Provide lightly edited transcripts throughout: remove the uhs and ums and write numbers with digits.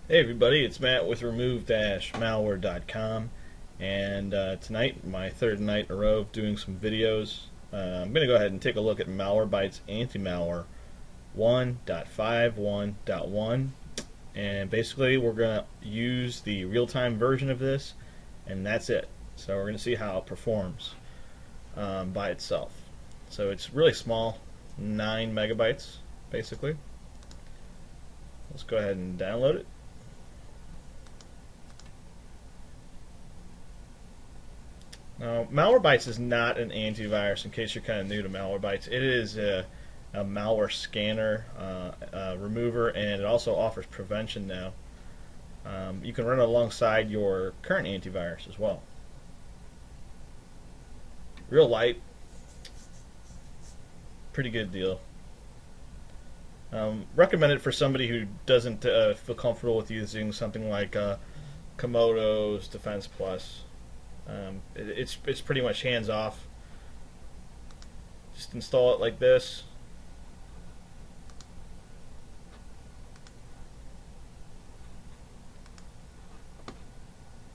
Hey everybody, it's Matt with remove-malware.com, and tonight, my third night in a row of doing some videos. I'm going to go ahead and take a look at MalwareBytes Anti-Malware 1.51.1, and basically we're going to use the real-time version of this, and that's it. So we're going to see how it performs by itself. So it's really small, 9 megabytes basically. Let's go ahead and download it. Now, MalwareBytes is not an antivirus, in case you're kind of new to MalwareBytes. It is a malware scanner remover, and it also offers prevention now. You can run it alongside your current antivirus as well. Real light, pretty good deal. Recommend it for somebody who doesn't feel comfortable with using something like Komodo's Defense Plus. It's pretty much hands off. Just install it like this.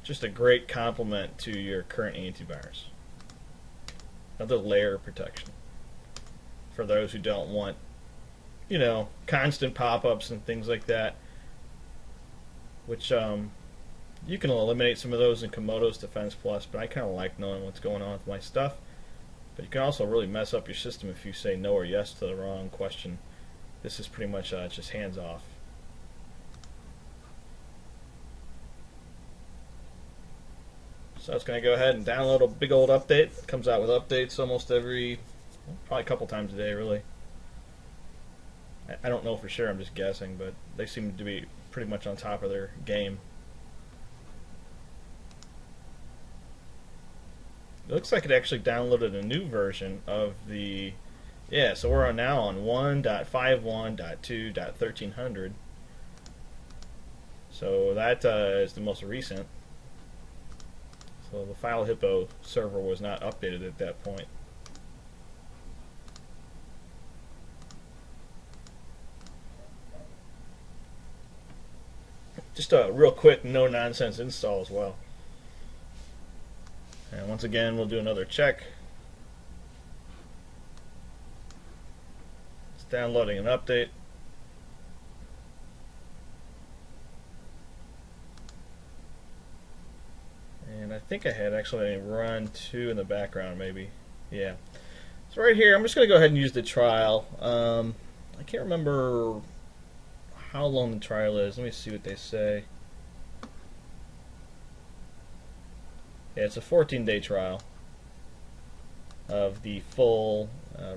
Just a great complement to your current antivirus. Another layer of protection for those who don't want, constant pop-ups and things like that, which you can eliminate some of those in Komodo's Defense Plus, but I kind of like knowing what's going on with my stuff. But you can also really mess up your system if you say no or yes to the wrong question. This is pretty much just hands off. So it's going to go ahead and download a big old update. It comes out with updates almost every, probably a couple times a day, really. I don't know for sure, I'm just guessing, but they seem to be pretty much on top of their game. It looks like it actually downloaded a new version of the, so we're now on 1.51.2.1300. So that is the most recent. So the file hippo server was not updated at that point. Just a real quick, no-nonsense install as well. And once again, we'll do another check. It's downloading an update. And I think I had actually run 2 in the background, maybe. Yeah. So right here, I'm just going to go ahead and use the trial. I can't remember how long the trial is. Let me see what they say. Yeah, it's a 14-day trial of the full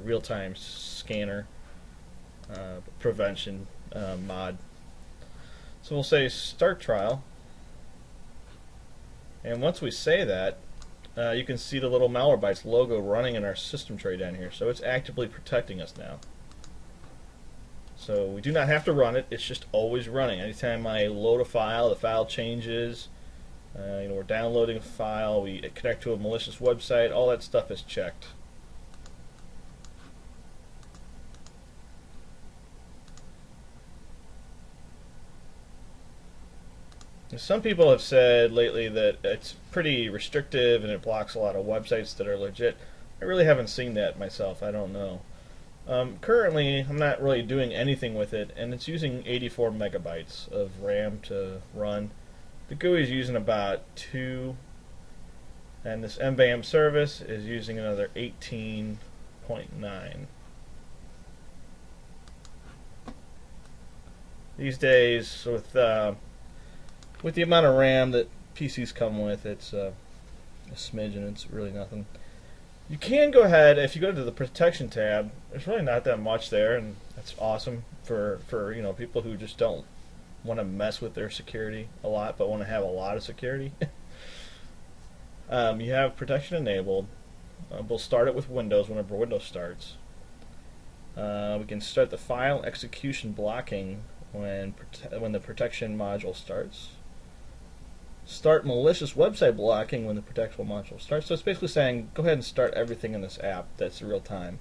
real-time scanner prevention mod. So we'll say start trial, and once we say that, you can see the little MalwareBytes logo running in our system tray down here. So it's actively protecting us now. So we do not have to run it, it's just always running. Anytime I load a file, the file changes, we're downloading a file, we connect to a malicious website, all that stuff is checked. Some people have said lately that it's pretty restrictive and it blocks a lot of websites that are legit. I really haven't seen that myself, I don't know. Currently, I'm not really doing anything with it, and it's using 84 megabytes of RAM to run. The GUI is using about 2, and this MBAM service is using another 18.9. These days, with the amount of RAM that PCs come with, it's a smidgen. It's really nothing. You can go ahead, if you go to the protection tab, there's really not that much there, and that's awesome for people who just don't want to mess with their security a lot, but want to have a lot of security. You have protection enabled. We'll start it with Windows whenever Windows starts. We can start the file execution blocking when the protection module starts. Start malicious website blocking when the protection module starts. So it's basically saying, go ahead and start everything in this app that's real time.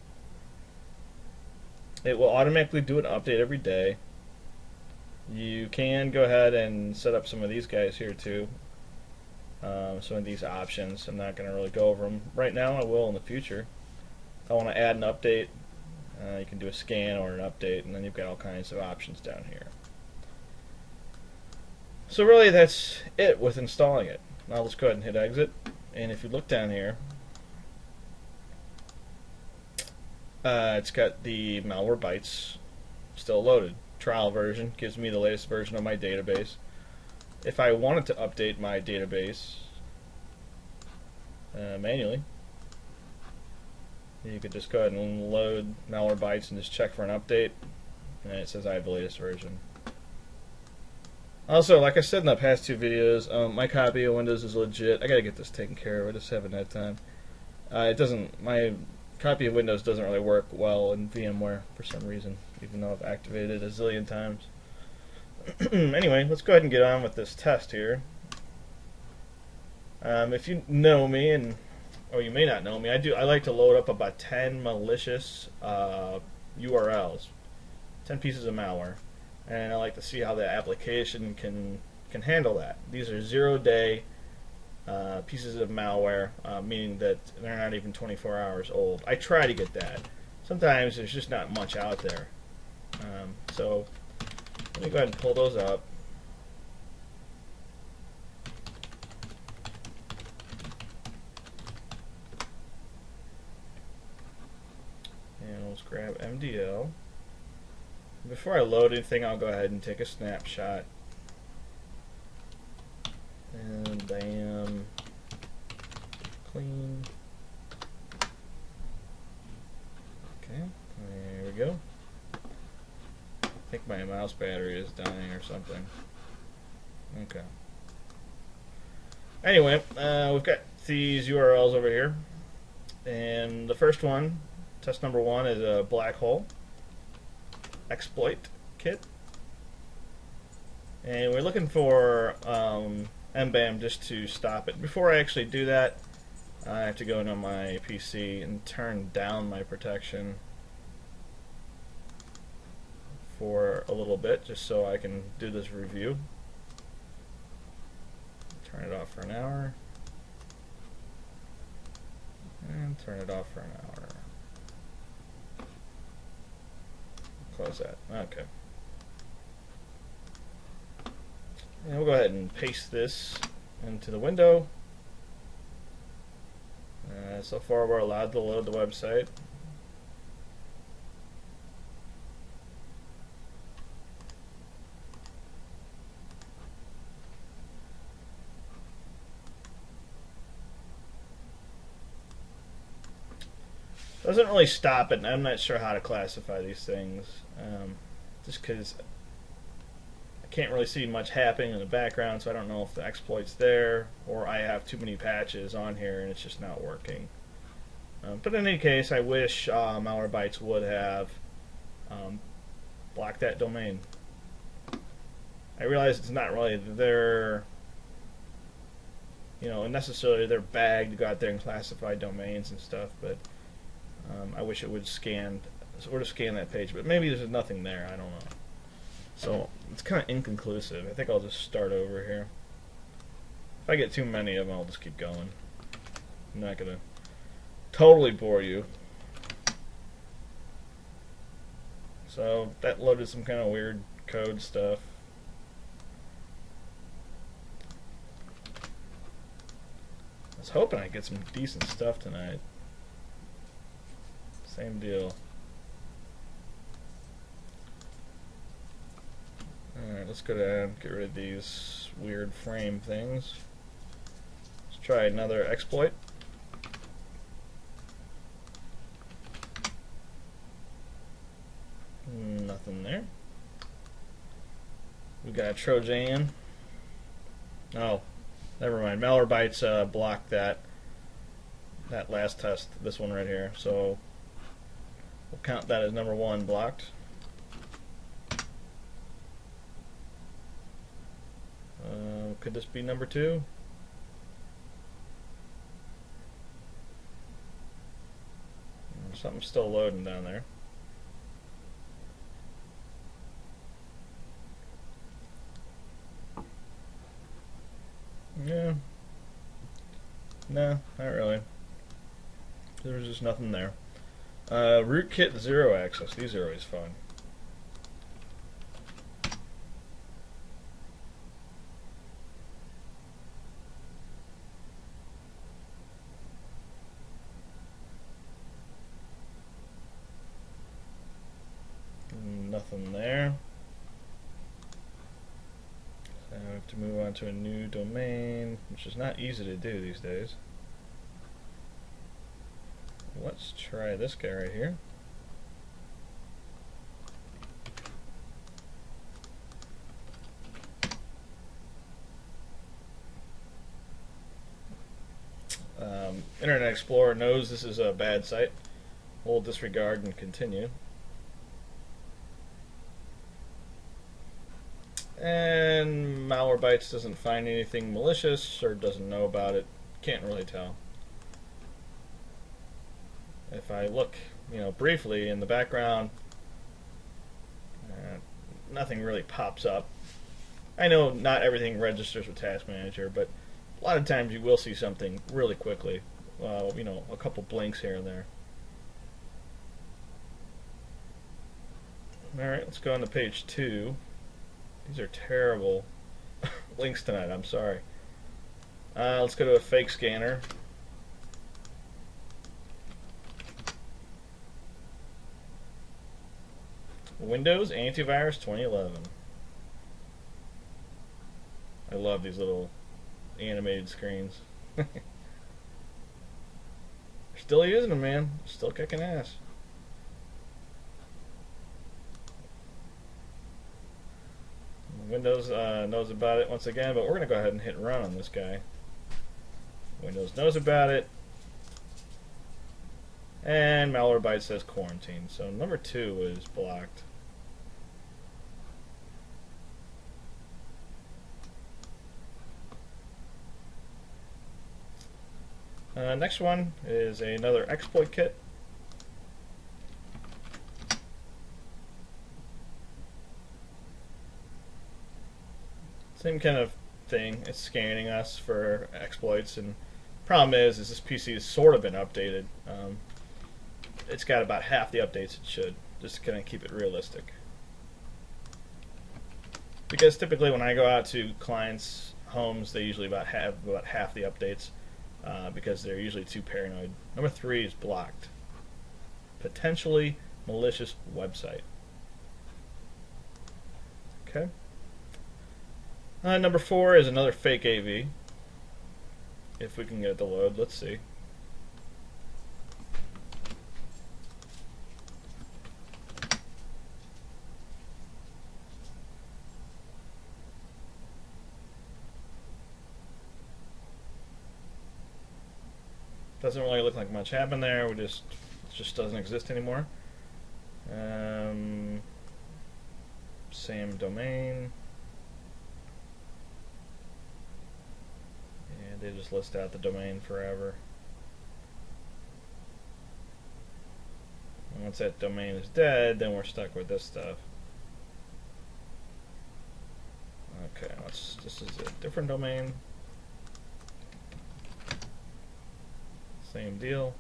It will automatically do an update every day. You can go ahead and set up some of these guys here too. Some of these options. I'm not going to really go over them right now. I will in the future. If I want to add an update, you can do a scan or an update, and then you've got all kinds of options down here. So really that's it with installing it. Now let's go ahead and hit exit, and if you look down here, it's got the MalwareBytes still loaded. Trial version gives me the latest version of my database. If I wanted to update my database manually, you could just go ahead and load MalwareBytes and just check for an update, and it says I have the latest version. Also, like I said in the past two videos, my copy of Windows is legit. I gotta get this taken care of. I just haven't had time. My copy of Windows doesn't really work well in VMware for some reason, even though I've activated it a zillion times. Anyway, let's go ahead and get on with this test here. If you know me, or you may not know me, I like to load up about 10 malicious URLs, 10 pieces of malware, and I like to see how the application can handle that. These are 0-day pieces of malware, meaning that they're not even 24 hours old. I try to get that. Sometimes there's just not much out there. So let me go ahead and pull those up. And let's grab MDL. Before I load anything, I'll go ahead and take a snapshot. And bam, clean. Okay, there we go. I think my mouse battery is dying or something. Okay. Anyway, we've got these URLs over here, and the first one, test number 1, is a black hole exploit kit, and we're looking for mbam just to stop it. Before I actually do that, I have to go into my PC and turn down my protection for a little bit, just so I can do this review. Turn it off for an hour, and turn it off for an hour. Close that. Okay. And we'll go ahead and paste this into the window. So far we're allowed to load the website. Doesn't really stop it, and I'm not sure how to classify these things, just because I can't really see much happening in the background, so I don't know if the exploit's there or I have too many patches on here and it's just not working. But in any case, I wish MalwareBytes would have blocked that domain. I realize it's not really their, necessarily their bag to go out there and classify domains and stuff, but I wish it would scan that page, but maybe there's nothing there. I don't know. So it's kind of inconclusive. I think I'll just start over here. If I get too many of them, I'll just keep going. I'm not gonna totally bore you. So that loaded some kind of weird code stuff. I was hoping I'd get some decent stuff tonight. Same deal. Alright, let's go down, get rid of these weird frame things. Let's try another exploit. Nothing there. We got a Trojan. Oh, never mind. MalwareBytes blocked that last test, this one right here. So we'll count that as number 1 blocked. Could this be number 2? Something's still loading down there. Yeah. No, not really. There's just nothing there. Rootkit 0 access. These are always fun. Nothing there. So I have to move on to a new domain, which is not easy to do these days. Let's try this guy right here. Internet Explorer knows this is a bad site. We'll disregard and continue. And MalwareBytes doesn't find anything malicious or doesn't know about it. Can't really tell. If I look, briefly in the background, nothing really pops up. I know not everything registers with Task Manager, but a lot of times you will see something really quickly. A couple blinks here and there. Alright, let's go on to page 2. These are terrible links tonight, I'm sorry. Let's go to a fake scanner. Windows Antivirus 2011. I love these little animated screens. Still using them, man. Still kicking ass. Windows knows about it once again, but we're going to go ahead and hit run on this guy. Windows knows about it. And MalwareBytes says quarantine. So number 2 is blocked. Next one is another exploit kit. Same kind of thing. It's scanning us for exploits, and problem is this PC has sort of been updated. It's got about half the updates it should, just to kind of keep it realistic. Because typically when I go out to clients' homes, they usually have about half the updates. Because they're usually too paranoid. Number 3 is blocked. Potentially malicious website. Okay. Number 4 is another fake AV. If we can get it to load, let's see. Doesn't really look like much happened there. It just doesn't exist anymore. Same domain. And they just list out the domain forever. And once that domain is dead, then we're stuck with this stuff. Okay, this is a different domain. Same deal.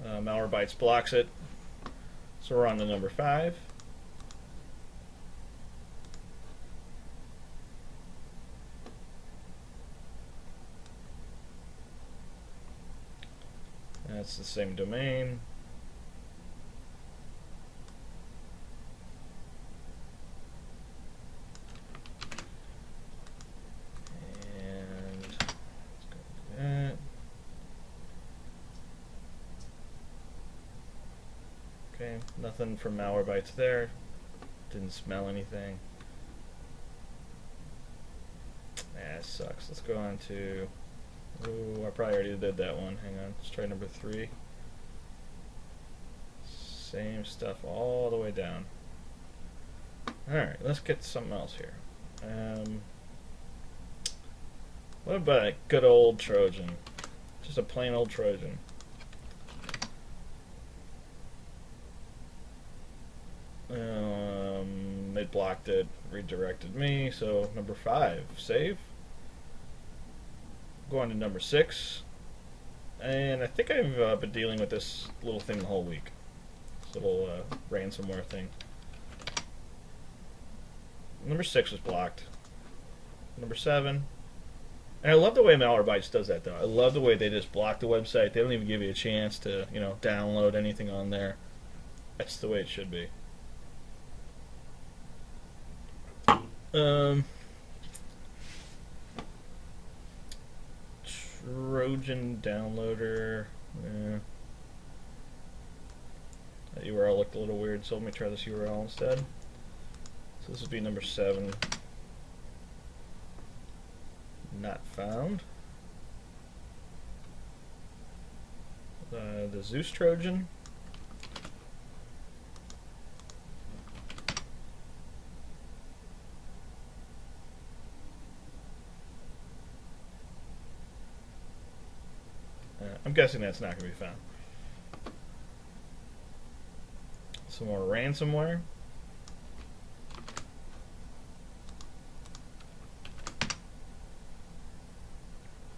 MalwareBytes blocks it. So we're on to number 5. That's the same domain. Okay, nothing from MalwareBytes there. Didn't smell anything. That sucks. Let's go on to... Ooh, I probably already did that one. Hang on. Let's try number 3. Same stuff all the way down. Alright, let's get something else here. What about a good old Trojan? Just a plain old Trojan. it blocked it, redirected me. So number 5, save. Go on to number 6, and I think I've been dealing with this little thing the whole week. This little ransomware thing. Number 6 was blocked. Number 7. And I love the way MalwareBytes does that, though. I love the way they just block the website. They don't even give you a chance to, download anything on there. That's the way it should be. Trojan downloader. That URL looked a little weird, so let me try this URL instead. So this would be number 7. Not found. The Zeus Trojan. I'm guessing that's not going to be found. Some more ransomware.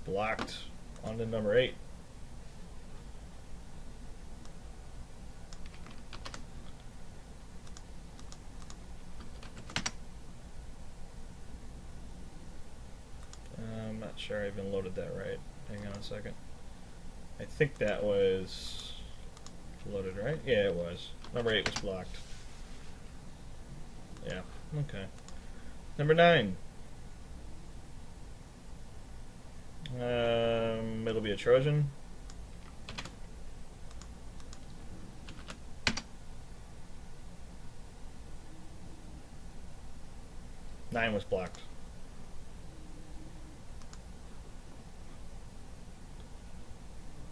Blocked on to number 8. I'm not sure I even loaded that right. Hang on a second. I think that was loaded right. Yeah, it was. Number 8 was blocked. Yeah, okay. Number 9. It'll be a Trojan. Nine was blocked.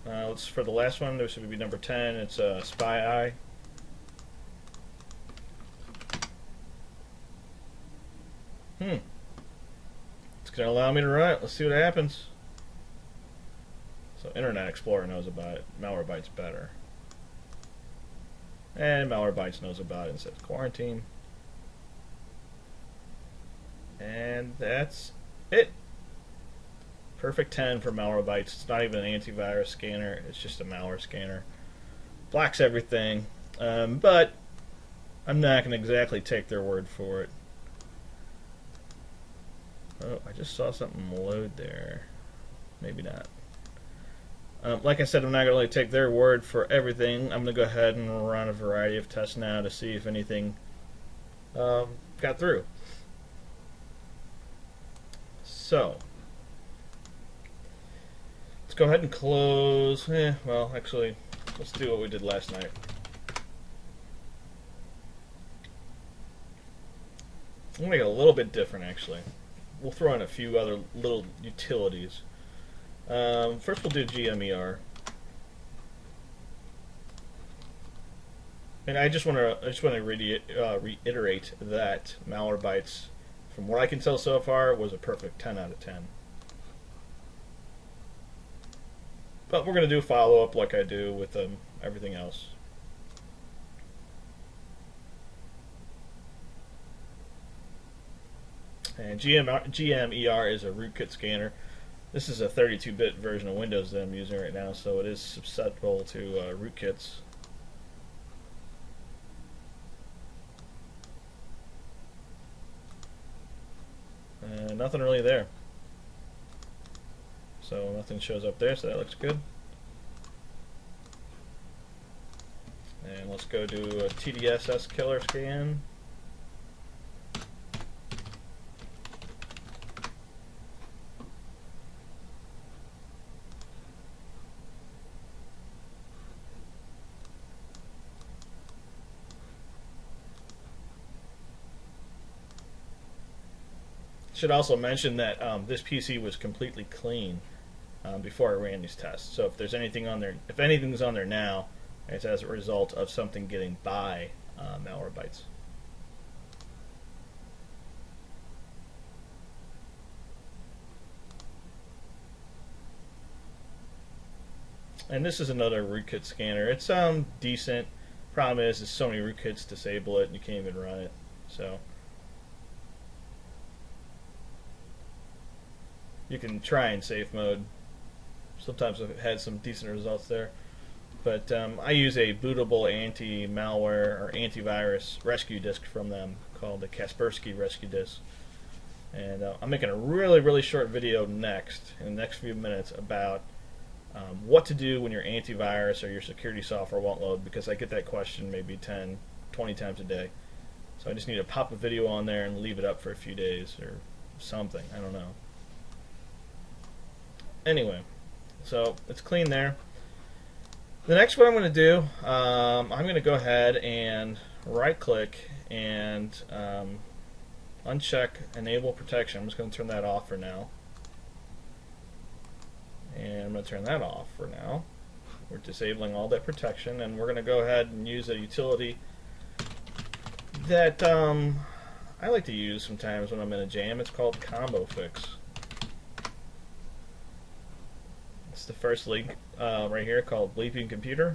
Let's for the last one. This would be number 10. It's a Spy Eye. It's going to allow me to run it. Let's see what happens. So Internet Explorer knows about it. MalwareBytes better. And MalwareBytes knows about it and says quarantine. And that's it. Perfect 10 for MalwareBytes. It's not even an antivirus scanner. It's just a malware scanner. Blocks everything. But I'm not going to exactly take their word for it. Oh, I just saw something load there. Maybe not. Like I said, I'm not going to really take their word for everything. I'm going to go ahead and run a variety of tests now to see if anything got through. So, let's go ahead and close. Well, actually, let's do what we did last night. I'm going to make it a little bit different, actually. We'll throw in a few other little utilities. First, we'll do GMER. And I just want to reiterate that MalwareBytes, from what I can tell so far, was a perfect 10 out of 10. But we're going to do a follow-up like I do with everything else. And GMER is a rootkit scanner. This is a 32-bit version of Windows that I'm using right now, so it is susceptible to rootkits. Nothing really there. So nothing shows up there, so that looks good. And let's go do a TDSS killer scan. Should also mention that this PC was completely clean before I ran these tests. So if there's anything on there, if anything's on there now, it's as a result of something getting by MalwareBytes. And this is another rootkit scanner. It's decent. Problem is so many rootkits disable it and you can't even run it. So You can try in safe mode. Sometimes I've had some decent results there. But I use a bootable anti-malware or antivirus rescue disk from them called the Kaspersky Rescue Disk. And I'm making a really short video next, in the next few minutes, about what to do when your antivirus or your security software won't load, because I get that question maybe 10, 20 times a day. So I just need to pop a video on there and leave it up for a few days or something. I don't know. Anyway, so it's clean there. The next what I'm going to do, I'm going to go ahead and right-click and uncheck Enable Protection. I'm just going to turn that off for now. And I'm going to turn that off for now. We're disabling all that protection, and we're going to go ahead and use a utility that I like to use sometimes when I'm in a jam. It's called ComboFix. It's the first link right here called Bleeping Computer.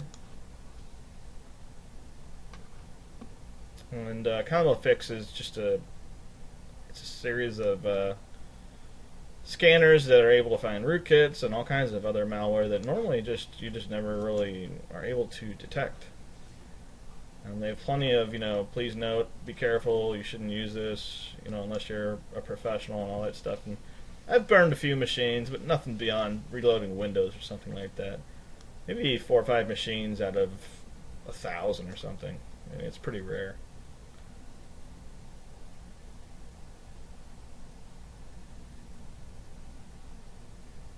And ComboFix is just it's a series of scanners that are able to find rootkits and all kinds of other malware that normally you just never really are able to detect. And they have plenty of, please note, be careful, you shouldn't use this, unless you're a professional and all that stuff. And I've burned a few machines, but nothing beyond reloading Windows or something like that. Maybe 4 or 5 machines out of 1,000 or something. I mean, it's pretty rare.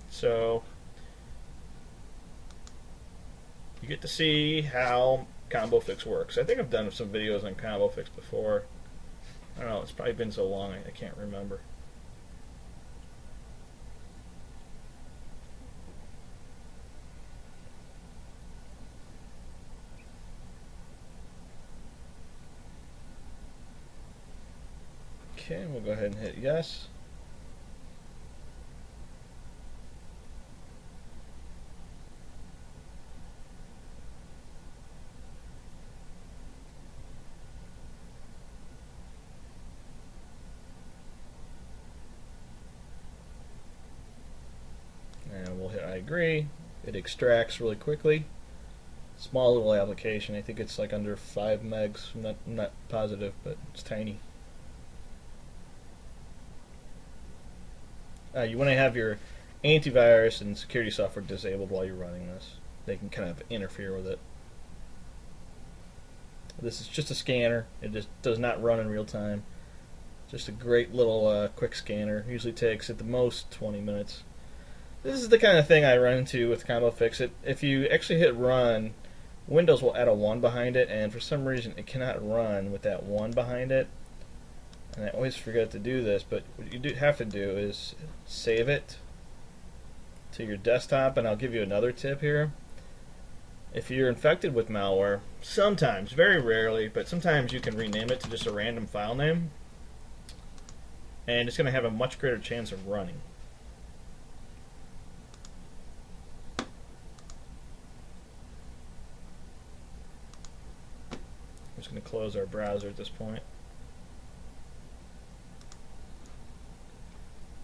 So you get to see how ComboFix works. I think I've done some videos on ComboFix before. I don't know, it's probably been so long I can't remember. Okay, we'll go ahead and hit yes. And we'll hit I agree. It extracts really quickly. Small little application. I think it's like under 5 megs. I'm not positive, but it's tiny. You want to have your antivirus and security software disabled while you're running this. They can kind of interfere with it. This is just a scanner. It just does not run in real time. Just a great little quick scanner. Usually takes at the most 20 minutes. This is the kind of thing I run into with ComboFix. If you actually hit run, Windows will add a 1 behind it, and for some reason it cannot run with that 1 behind it. And I always forget to do this, but what you do have to do is save it to your desktop. And I'll give you another tip here. If you're infected with malware, sometimes, very rarely, but sometimes you can rename it to just a random file name, and it's going to have a much greater chance of running. I'm just going to close our browser at this point.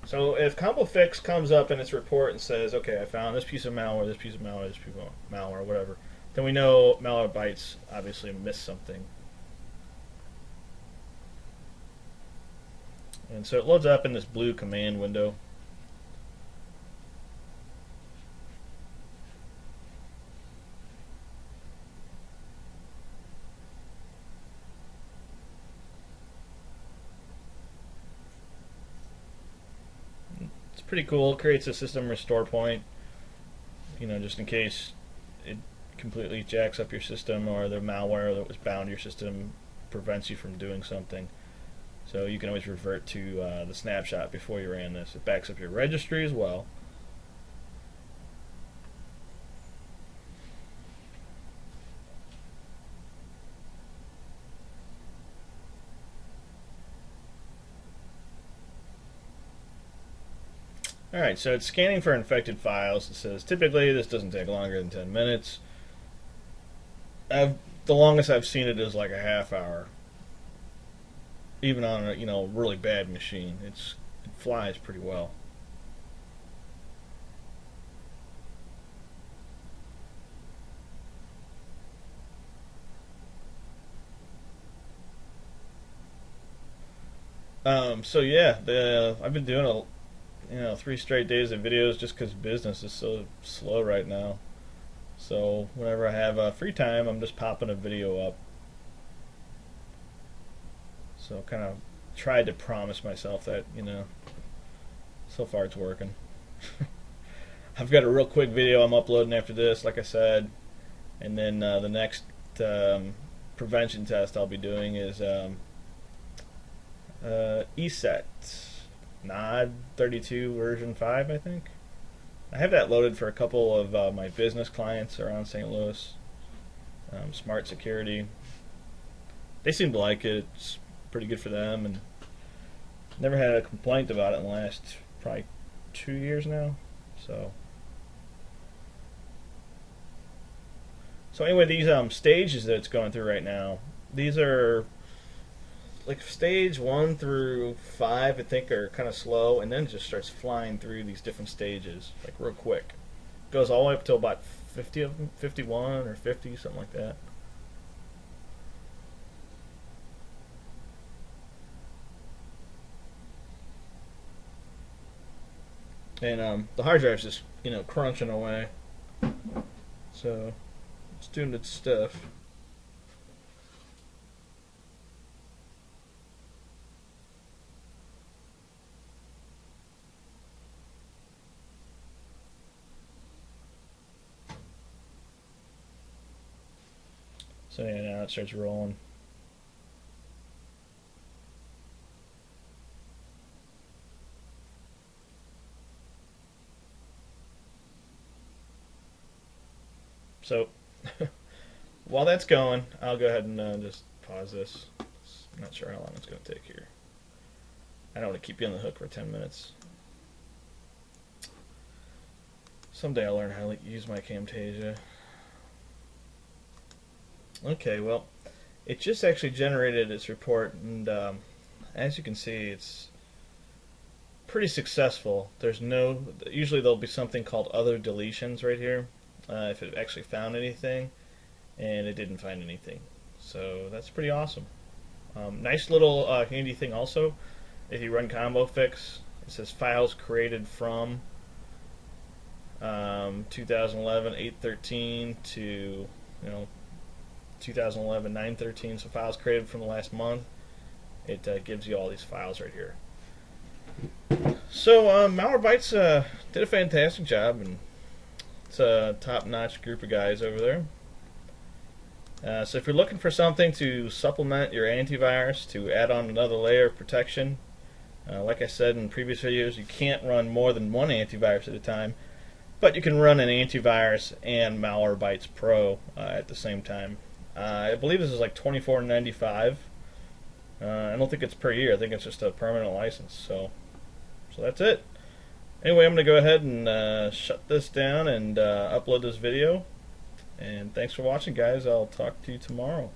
So if ComboFix comes up in its report and says, okay, I found this piece of malware, this piece of malware, this piece of malware, whatever, then we know MalwareBytes obviously missed something. And so it loads up in this blue command window. Pretty cool. It creates a system restore point, just in case it completely jacks up your system or the malware that was bound to your system prevents you from doing something. So you can always revert to the snapshot before you ran this. It backs up your registry as well. Alright, so it's scanning for infected files. It says typically this doesn't take longer than 10 minutes. The longest I've seen it is like a half hour. Even on a really bad machine. It flies pretty well. So yeah, I've been doing 3 straight days of videos just because business is so slow right now. So whenever I have free time, I'm just popping a video up. So kind of tried to promise myself that so far it's working. I've got a real quick video I'm uploading after this, like I said, and then the next prevention test I'll be doing is ESET NOD 32 version 5, I think. I have that loaded for a couple of my business clients around St. Louis. Smart Security. They seem to like it. It's pretty good for them, and never had a complaint about it in the last probably 2 years now. So anyway, these stages that it's going through right now, these are like stage 1 through 5, I think, are kind of slow, and then it just starts flying through these different stages like real quick. Goes all the way up to about 50 of them, 51 or 50, something like that. And the hard drive's just crunching away, so it's doing its stuff. So yeah, now it starts rolling. So while that's going, I'll go ahead and just pause this. I'm not sure how long it's going to take here. I don't want to keep you on the hook for 10 minutes. Someday I'll learn how to use my Camtasia. Okay, well, it just actually generated its report, and as you can see, it's pretty successful. Usually there'll be something called other deletions right here, if it actually found anything, and it didn't find anything. So that's pretty awesome. Nice little handy thing also, if you run ComboFix, it says files created from 2011 8/13 to 2011 9/13, so files created from the last month. It gives you all these files right here. So MalwareBytes did a fantastic job, and it's a top-notch group of guys over there. So if you're looking for something to supplement your antivirus, to add on another layer of protection, like I said in previous videos, you can't run more than one antivirus at a time, but you can run an antivirus and MalwareBytes Pro at the same time. I believe this is like $24.95. I don't think it's per year. I think it's just a permanent license. So that's it. Anyway, I'm going to go ahead and shut this down and upload this video. And thanks for watching, guys. I'll talk to you tomorrow.